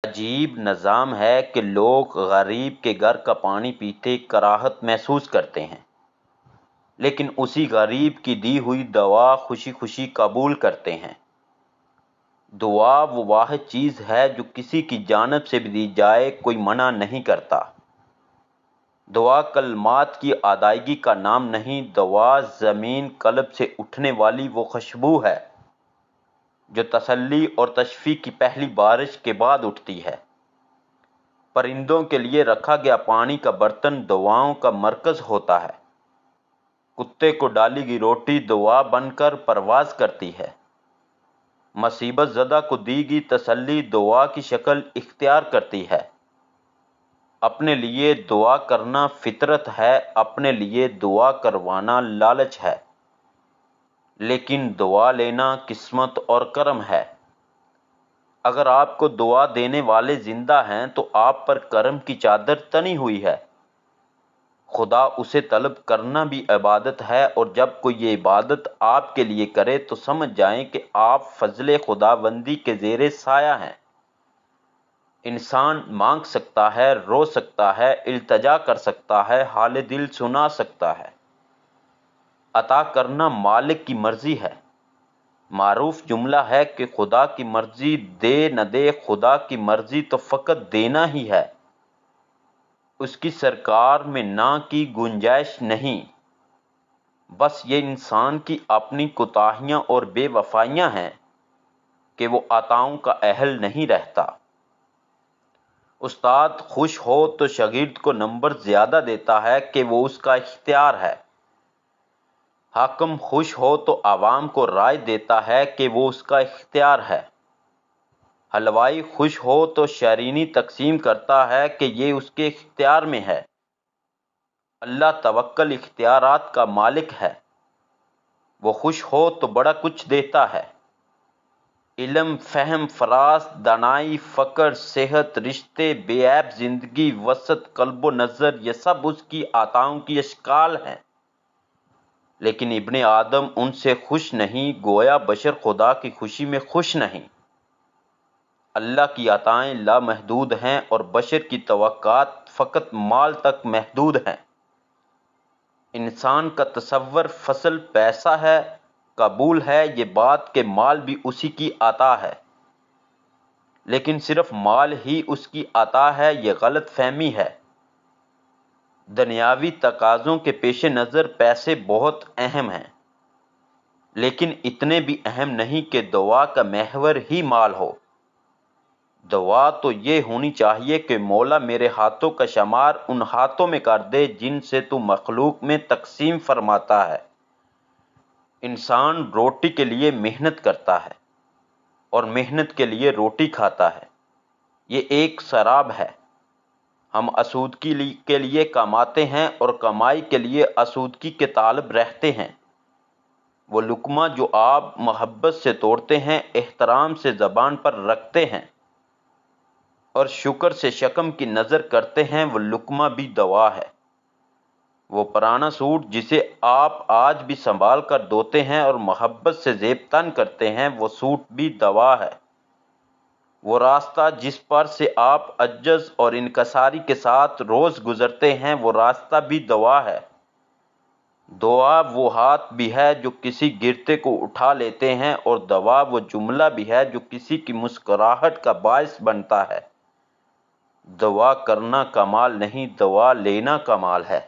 عجیب نظام ہے کہ لوگ غریب کے گھر کا پانی پیتے کراہت محسوس کرتے ہیں، لیکن اسی غریب کی دی ہوئی دوا خوشی خوشی قبول کرتے ہیں۔ دعا وہ واحد چیز ہے جو کسی کی جانب سے بھی دی جائے کوئی منع نہیں کرتا۔ دعا کلمات کی ادائیگی کا نام نہیں، دعا زمین قلب سے اٹھنے والی وہ خوشبو ہے جو تسلی اور تشفی کی پہلی بارش کے بعد اٹھتی ہے۔ پرندوں کے لیے رکھا گیا پانی کا برتن دعاؤں کا مرکز ہوتا ہے۔ کتے کو ڈالی گئی روٹی دعا بن کر پرواز کرتی ہے۔ مصیبت زدہ کو دی گئی تسلی دعا کی شکل اختیار کرتی ہے۔ اپنے لیے دعا کرنا فطرت ہے، اپنے لیے دعا کروانا لالچ ہے، لیکن دعا لینا قسمت اور کرم ہے۔ اگر آپ کو دعا دینے والے زندہ ہیں تو آپ پر کرم کی چادر تنی ہوئی ہے۔ خدا اسے طلب کرنا بھی عبادت ہے، اور جب کوئی یہ عبادت آپ کے لیے کرے تو سمجھ جائیں کہ آپ فضل خداوندی کے زیر سایہ ہیں۔ انسان مانگ سکتا ہے، رو سکتا ہے، التجا کر سکتا ہے، حال دل سنا سکتا ہے۔ عطا کرنا مالک کی مرضی ہے۔ معروف جملہ ہے کہ خدا کی مرضی دے نہ دے، خدا کی مرضی تو فقط دینا ہی ہے۔ اس کی سرکار میں نہ کی گنجائش نہیں۔ بس یہ انسان کی اپنی کوتاہیاں اور بے وفائیاں ہیں کہ وہ عطاؤں کا اہل نہیں رہتا۔ استاد خوش ہو تو شاگرد کو نمبر زیادہ دیتا ہے کہ وہ اس کا اختیار ہے۔ حاکم خوش ہو تو عوام کو رائے دیتا ہے کہ وہ اس کا اختیار ہے۔ حلوائی خوش ہو تو شیرینی تقسیم کرتا ہے کہ یہ اس کے اختیار میں ہے۔ اللہ توکل اختیارات کا مالک ہے۔ وہ خوش ہو تو بڑا کچھ دیتا ہے۔ علم، فہم، فراست، دانائی، فقر، صحت، رشتے، بے عیب زندگی، وسعت قلب و نظر، یہ سب اس کی عطاؤں کی اشکال ہیں۔ لیکن ابن آدم ان سے خوش نہیں، گویا بشر خدا کی خوشی میں خوش نہیں۔ اللہ کی عطائیں لامحدود ہیں اور بشر کی توقعات فقط مال تک محدود ہیں۔ انسان کا تصور فصل پیسہ ہے، قبول ہے یہ بات کہ مال بھی اسی کی عطا ہے، لیکن صرف مال ہی اس کی عطا ہے، یہ غلط فہمی ہے۔ دنیاوی تقاضوں کے پیش نظر پیسے بہت اہم ہیں، لیکن اتنے بھی اہم نہیں کہ دعا کا محور ہی مال ہو۔ دعا تو یہ ہونی چاہیے کہ مولا میرے ہاتھوں کا شمار ان ہاتھوں میں کر دے جن سے تو مخلوق میں تقسیم فرماتا ہے۔ انسان روٹی کے لیے محنت کرتا ہے اور محنت کے لیے روٹی کھاتا ہے، یہ ایک سراب ہے۔ ہم آسودگی کے لیے کماتے ہیں اور کمائی کے لیے آسودگی کے طالب رہتے ہیں۔ وہ لقمہ جو آپ محبت سے توڑتے ہیں، احترام سے زبان پر رکھتے ہیں اور شکر سے شکم کی نظر کرتے ہیں، وہ لقمہ بھی دوا ہے۔ وہ پرانا سوٹ جسے آپ آج بھی سنبھال کر دھوتے ہیں اور محبت سے زیب تن کرتے ہیں، وہ سوٹ بھی دوا ہے۔ وہ راستہ جس پر سے آپ عجز اور انکساری کے ساتھ روز گزرتے ہیں، وہ راستہ بھی دوا ہے۔ دعا وہ ہاتھ بھی ہے جو کسی گرتے کو اٹھا لیتے ہیں، اور دوا وہ جملہ بھی ہے جو کسی کی مسکراہٹ کا باعث بنتا ہے۔ دعا کرنا کمال نہیں، دعا لینا کمال ہے۔